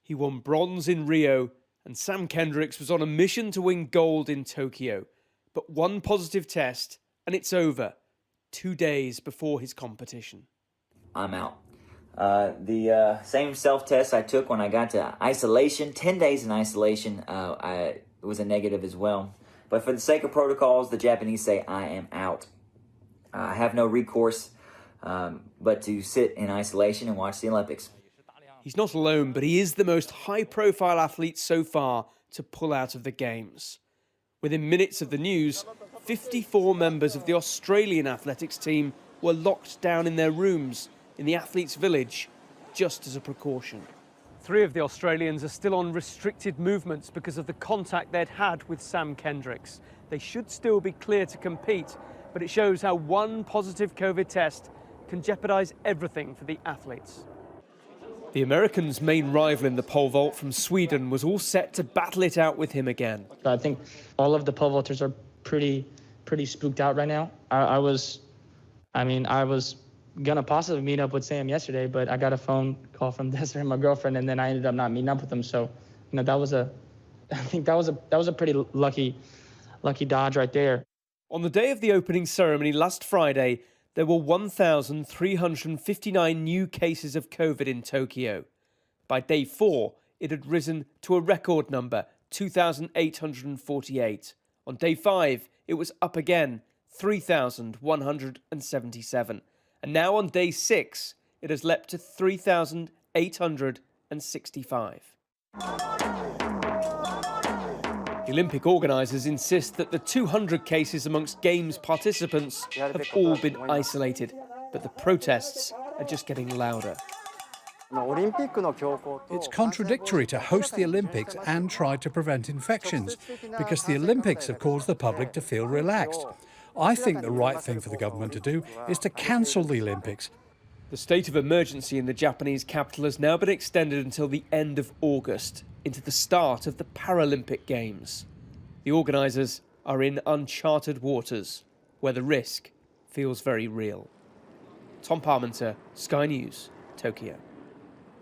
He won bronze in Rio, and Sam Kendricks was on a mission to win gold in Tokyo. But one positive test, and it's over, 2 days before his competition. I'm out. The same self-test I took when I got to isolation, 10 days in isolation, it was a negative as well. But for the sake of protocols, the Japanese say I am out. I have no recourse but to sit in isolation and watch the Olympics. He's not alone, but he is the most high-profile athlete so far to pull out of the Games. Within minutes of the news, 54 members of the Australian athletics team were locked down in their rooms in the athletes' village, just as a precaution. 3 of the Australians are still on restricted movements because of the contact they'd had with Sam Kendricks. They should still be clear to compete, but it shows how one positive COVID test can jeopardise everything for the athletes. The American's main rival in the pole vault from Sweden was all set to battle it out with him again. I think all of the pole vaulters are pretty spooked out right now. I was gonna possibly meet up with Sam yesterday, but I got a phone call from Desiree, my girlfriend, and then I ended up not meeting up with him. So, I think that was a pretty lucky dodge right there. On the day of the opening ceremony last Friday, there were 1,359 new cases of COVID in Tokyo. By day 4, it had risen to a record number, 2,848. On day 5, it was up again, 3,177. And now on day 6, it has leapt to 3,865. The Olympic organisers insist that the 200 cases amongst Games participants have all been isolated, but the protests are just getting louder. It's contradictory to host the Olympics and try to prevent infections, because the Olympics have caused the public to feel relaxed. I think the right thing for the government to do is to cancel the Olympics. The state of emergency in the Japanese capital has now been extended until the end of August, into the start of the Paralympic Games. The organisers are in uncharted waters, where the risk feels very real. Tom Parmenter, Sky News, Tokyo.